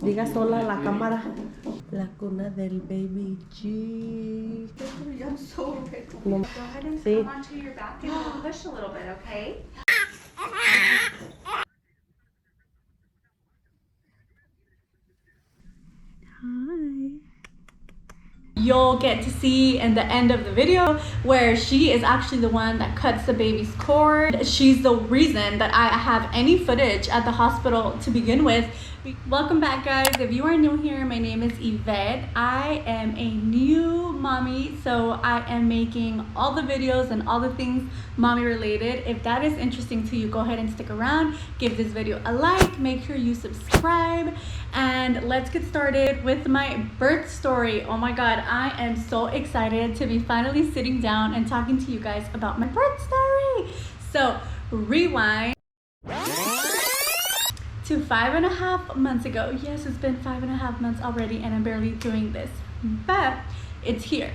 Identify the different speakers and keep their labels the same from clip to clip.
Speaker 1: Diga sola a la cámara. La cuna del baby G.
Speaker 2: I'm so ready.
Speaker 1: No.
Speaker 2: Go ahead and
Speaker 1: Sí.
Speaker 2: come onto your back and we'll push a little bit, okay? You'll get to see in the end of the video where she is actually the one that cuts the baby's cord. She's the reason that I have any footage at the hospital to begin with. Welcome back, guys. If you are new here, my name is Yvette. I am a new mommy, so I am making all the videos and all the things mommy related. If that is interesting to you, go ahead and stick around, give this video a like, make sure you subscribe, and let's get started with my birth story. Oh my god, I am so excited to be finally sitting down and talking to you guys about my birth story. So rewind to 5.5 months ago. Yes, it's been 5.5 months already and I'm barely doing this, but it's here.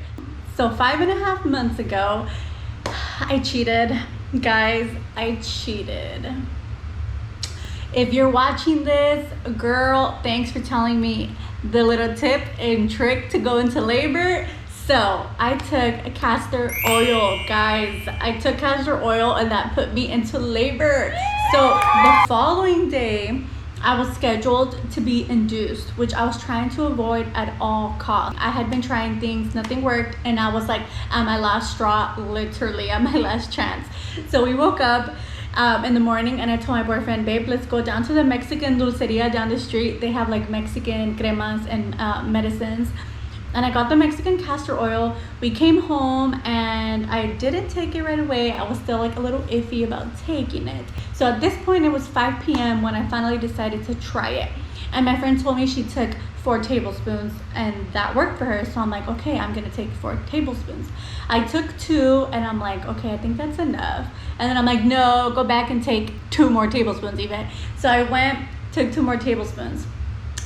Speaker 2: So 5.5 months ago, I cheated. Guys, I cheated. If you're watching this, girl, thanks for telling me the little tip and trick to go into labor. So I took castor oil, guys. I took castor oil and that put me into labor. So the following day, I was scheduled to be induced, which I was trying to avoid at all costs. I had been trying things, nothing worked, and I was like at my last straw, literally at my last chance. So we woke up in the morning and I told my boyfriend, babe, let's go down to the Mexican dulceria down the street. They have like Mexican cremas and medicines. And I got the Mexican castor oil. We came home and I didn't take it right away. I was still like a little iffy about taking it. So at this point it was 5 p.m. when I finally decided to try it. And my friend told me she took 4 tablespoons and that worked for her. So I'm like, okay, I'm gonna take 4 tablespoons. I took 2 and I'm like, okay, I think that's enough. And then I'm like, no, go back and take 2 more tablespoons even. So I went, took 2 more tablespoons.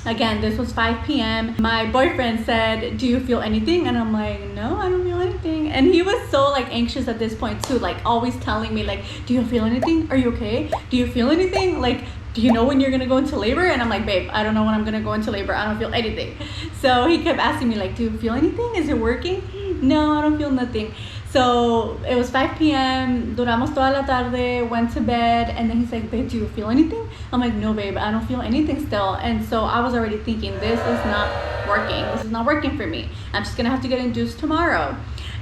Speaker 2: Again, this was 5 p.m. My boyfriend said, do you feel anything? And I'm like, no, I don't feel anything. And he was so like anxious at this point too, like always telling me like, do you feel anything? Are you okay? Do you feel anything? Like, do you know when you're gonna go into labor? And I'm like, babe, I don't know when I'm gonna go into labor. I don't feel anything. So he kept asking me like, do you feel anything? Is it working? No, I don't feel nothing. So it was 5 p.m. Duramos toda la tarde, went to bed, and then he's like, babe, do you feel anything? I'm like, no, babe, I don't feel anything still. And so I was already thinking, this is not working. This is not working for me. I'm just gonna have to get induced tomorrow.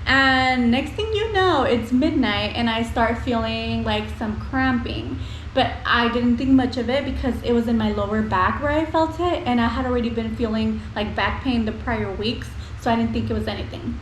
Speaker 2: And next thing you know, it's midnight and I start feeling like some cramping. But I didn't think much of it because it was in my lower back where I felt it, and I had already been feeling like back pain the prior weeks, so I didn't think it was anything.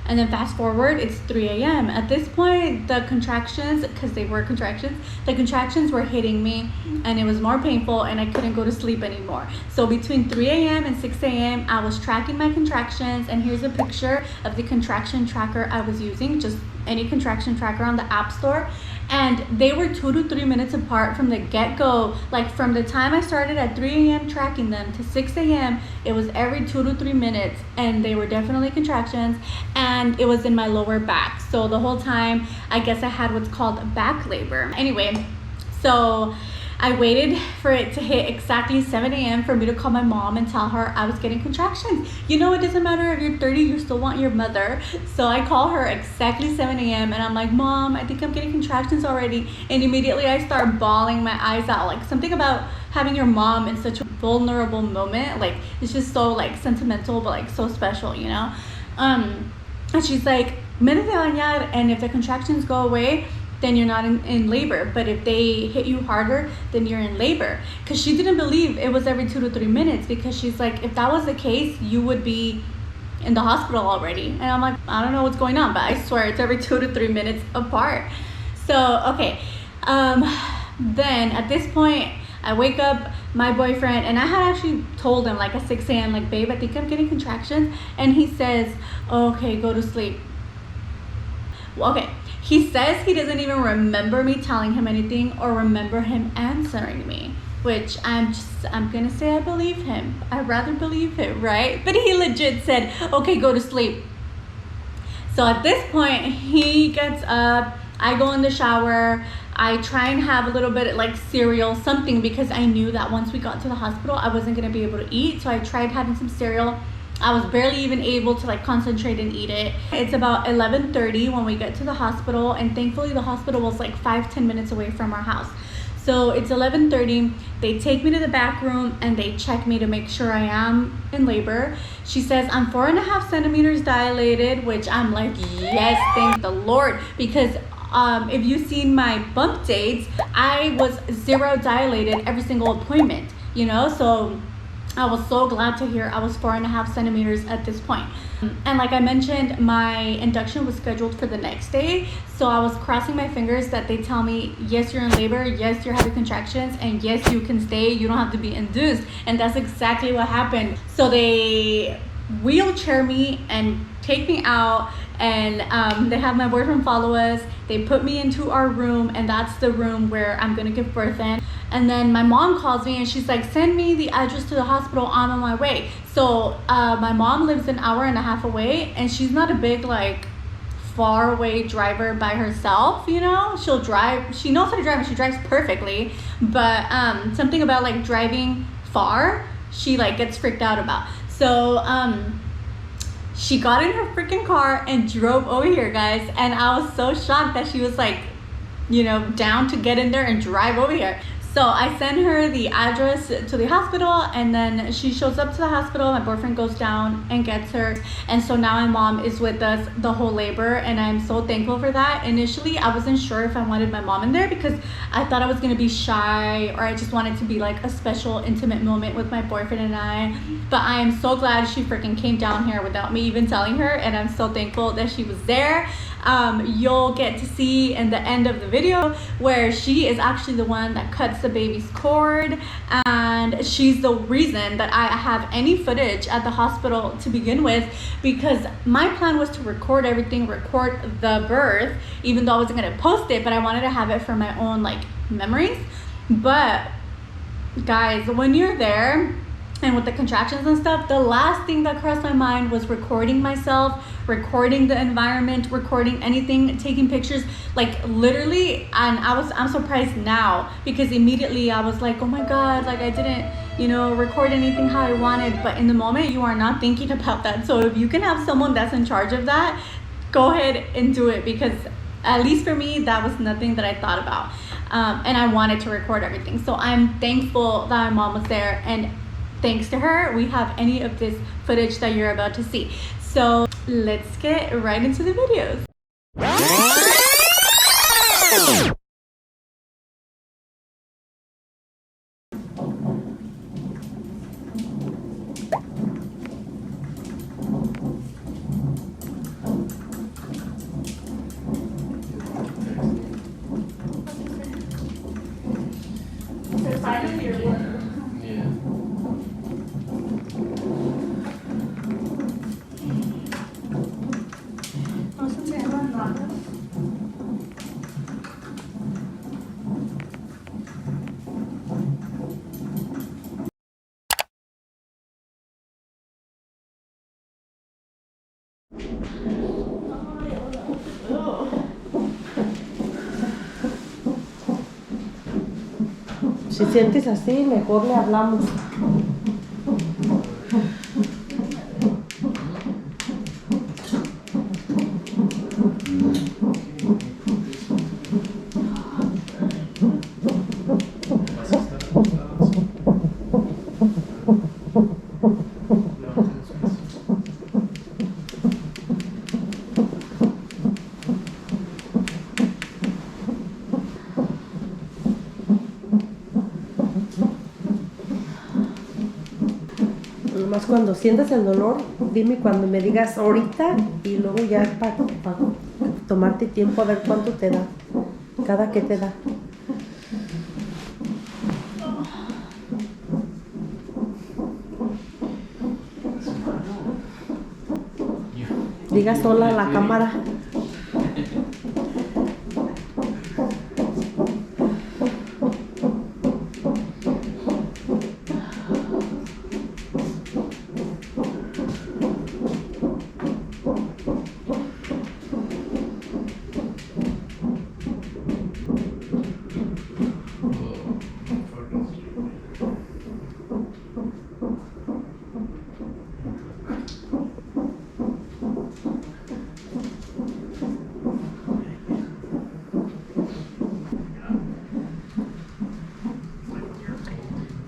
Speaker 2: And then fast forward, it's 3 a.m. At this point, the contractions, because they were contractions, the contractions were hitting me and it was more painful and I couldn't go to sleep anymore. So between 3 a.m. and 6 a.m., I was tracking my contractions, and here's a picture of the contraction tracker I was using, just any contraction tracker on the App Store. And they were 2 to 3 minutes apart from the get-go. Like from the time I started at 3 a.m. tracking them to 6 a.m., it was every 2 to 3 minutes, and they were definitely contractions, and it was in my lower back. So the whole time, I guess I had what's called back labor. Anyway, so I waited for it to hit exactly 7 a.m. for me to call my mom and tell her I was getting contractions. You know, it doesn't matter if you're 30, you still want your mother. So I call her exactly 7 a.m. and I'm like, Mom, I think I'm getting contractions already. And immediately I start bawling my eyes out. Like something about having your mom in such a vulnerable moment, like it's just so like sentimental, but like so special, you know? And she's like, "Métete a bañar, and if the contractions go away, then you're not in labor. But if they hit you harder, then you're in labor." Because she didn't believe it was every 2 to 3 minutes, because she's like, if that was the case, you would be in the hospital already. And I'm like, I don't know what's going on, but I swear it's every 2 to 3 minutes apart. So, okay. Then at this point, I wake up my boyfriend, and I had actually told him like at 6 a.m. like, babe, I think I'm getting contractions. And he says, okay, go to sleep. Well, okay. He says he doesn't even remember me telling him anything or remember him answering me, which I'm gonna say I believe him. I'd rather believe him, right? But he legit said, okay, go to sleep. So at this point, he gets up, I go in the shower, I try and have a little bit like cereal, something, because I knew that once we got to the hospital, I wasn't gonna be able to eat. So I tried having some cereal. I was barely even able to like concentrate and eat it. It's about 11:30 when we get to the hospital, and thankfully the hospital was like 5-10 minutes away from our house. So it's 11:30, they take me to the back room and they check me to make sure I am in labor. She says I'm 4.5 centimeters dilated, which I'm like, yes, thank the Lord, because if you've seen my bump dates, I was 0 dilated every single appointment, you know, so I was so glad to hear I was 4.5 centimeters at this point. And like I mentioned, my induction was scheduled for the next day. So I was crossing my fingers that they tell me, yes, you're in labor, yes, you're having contractions, and yes, you can stay, you don't have to be induced. And that's exactly what happened. So they wheelchair me and take me out, and they have my boyfriend follow us. They put me into our room, and that's the room where I'm gonna give birth in. And then my mom calls me and she's like, send me the address to the hospital, I'm on my way. So my mom lives an hour and a half away, and she's not a big like far away driver by herself, you know. She'll drive, she knows how to drive, and she drives perfectly, but something about like driving far, she like gets freaked out about. So she got in her freaking car and drove over here, guys, and I was so shocked that she was like, you know, down to get in there and drive over here. So I send her the address to the hospital, and then she shows up to the hospital. My boyfriend goes down and gets her. And so now my mom is with us the whole labor, and I'm so thankful for that. Initially, I wasn't sure if I wanted my mom in there because I thought I was gonna be shy, or I just wanted to be like a special intimate moment with my boyfriend and I. But I am so glad she freaking came down here without me even telling her, and I'm so thankful that she was there. You'll get to see in the end of the video where she is actually the one that cuts the baby's cord, and she's the reason that I have any footage at the hospital to begin with, because my plan was to record everything, record the birth, even though I wasn't going to post it, but I wanted to have it for my own like memories. But guys, when you're there and with the contractions and stuff, the last thing that crossed my mind was recording myself, recording the environment, recording anything, taking pictures, like literally. And I'm surprised now, because immediately I was like, oh my God, like I didn't, you know, record anything how I wanted. But in the moment, you are not thinking about that. So if you can have someone that's in charge of that, go ahead and do it, because at least for me, that was nothing that I thought about. And I wanted to record everything. So I'm thankful that my mom was there, and thanks to her, we have any of this footage that you're about to see. So let's get right into the videos.
Speaker 1: Si sientes así, mejor le hablamos. Nomás cuando sientas el dolor, dime cuando me digas ahorita, y luego ya para tomarte tiempo a ver cuánto te da, cada que te da. Diga sola a la cámara.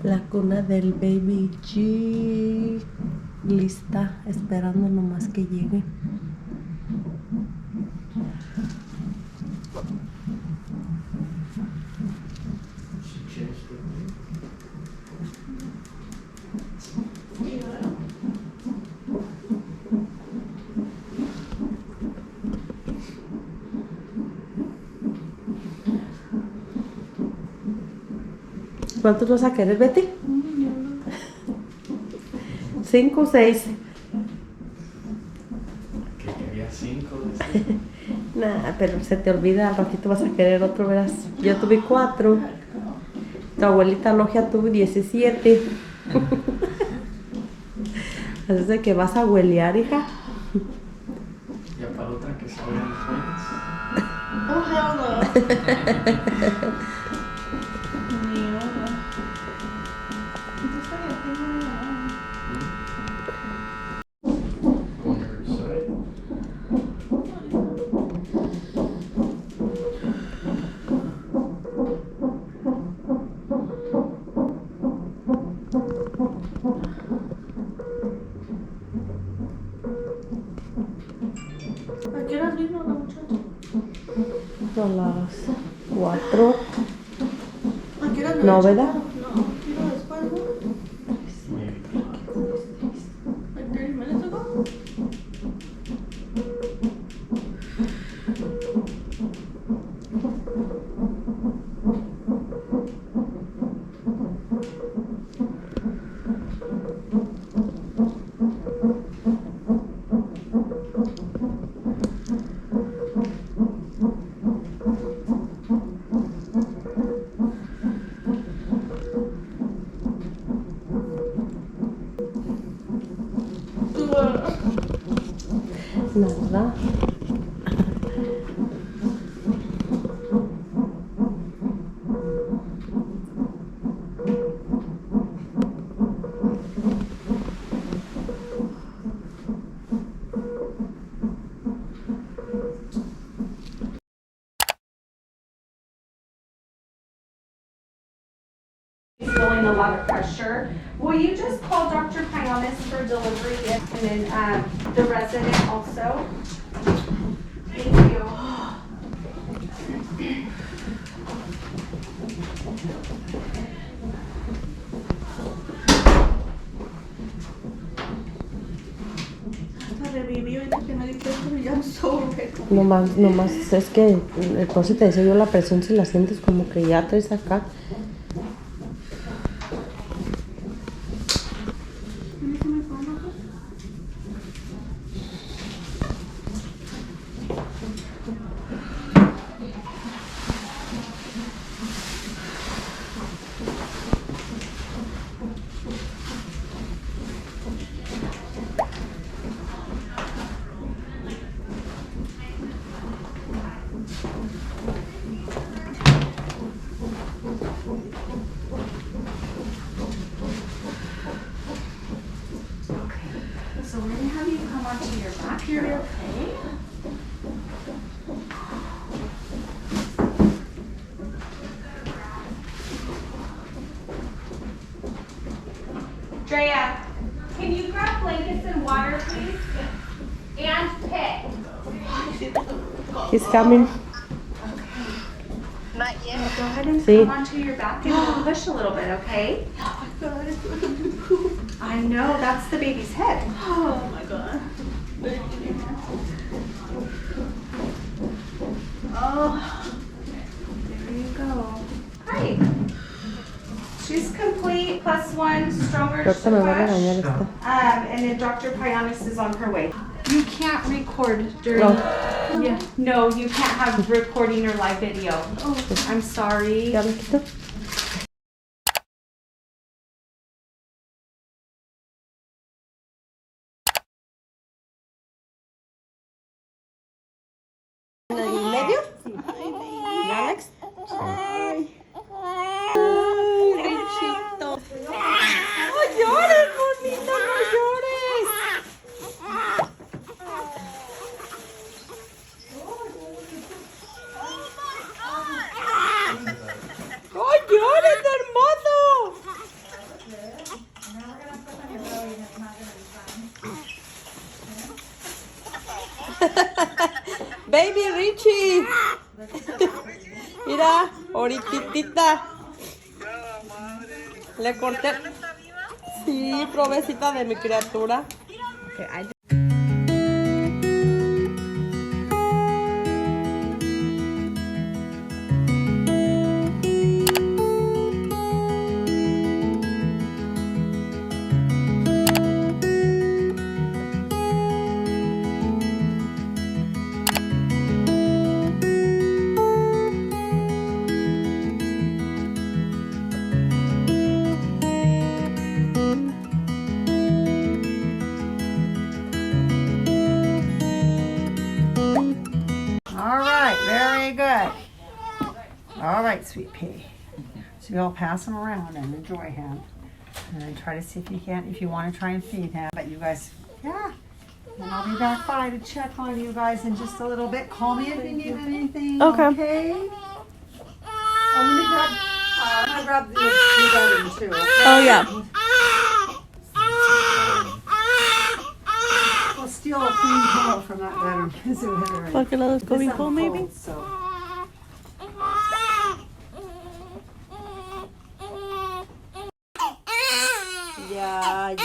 Speaker 1: La cuna del baby G lista, esperando nomás que llegue. ¿Cuántos vas a querer, Betty? 5 o 6.
Speaker 3: Que quería 5.
Speaker 1: Nah, pero se te olvida, al ratito vas a querer otro, verás. Yo tuve 4. Tu abuelita Logia tuvo 17. Así es de que vas a huelear, hija.
Speaker 3: Ya para otra que salgan twins.
Speaker 2: Oh, hell no.
Speaker 3: On her side.
Speaker 2: ¿A qué hora vino la muchacha?
Speaker 1: A las 4.
Speaker 2: ¿A qué hora
Speaker 1: No, ¿verdad?
Speaker 2: No, vino después, ¿no? Like 30 minutes ago?
Speaker 1: Nada.
Speaker 4: Feeling a lot of pressure. Will you just call Dr. Pionis for delivery and then the resident also? Thank you.
Speaker 2: I'm so ready.
Speaker 1: Nomás, es que por si te decía yo la presión, si la sientes como que ya traes acá.
Speaker 4: So we're gonna have you come onto your back here, okay? Drea, can you grab blankets and water, please? And pick.
Speaker 1: He's coming.
Speaker 4: Not yet. Go ahead and
Speaker 1: Sí.
Speaker 4: come onto your back and we'll push a little bit, okay? I know, that's the baby's head.
Speaker 2: Oh my god.
Speaker 4: Oh, there you go. Hi. She's complete, +1, stronger
Speaker 1: Ahorita me va a regañar
Speaker 4: push.
Speaker 1: esta.
Speaker 4: And then Dr. Pionis is on her way. You can't record during.
Speaker 1: No.
Speaker 4: Yeah. No, you can't have recording or live video. Oh, I'm sorry.
Speaker 1: ¿Ya me quito? ¿En el medio? ¿Y Alex?
Speaker 2: Richito.
Speaker 1: ¡No llores, bonita! ¡No llores! Baby Richie. Mira, ahoritita. Le corté. Sí, provecita de mi criatura. Okay,
Speaker 5: All right, very good. All right, sweet pea. So you'll pass him around and enjoy him. And then try to see if you want to try and feed him. But you guys, yeah. And I'll be back by to check on you guys in just a little bit. Call me if you need anything. Okay. Oh, let me grab, I'm gonna grab your bedroom too. Okay?
Speaker 1: Oh yeah.
Speaker 5: We'll steal a clean pillow from that bedroom.
Speaker 1: Like another swimming pool, maybe?
Speaker 5: So.
Speaker 1: Yeah.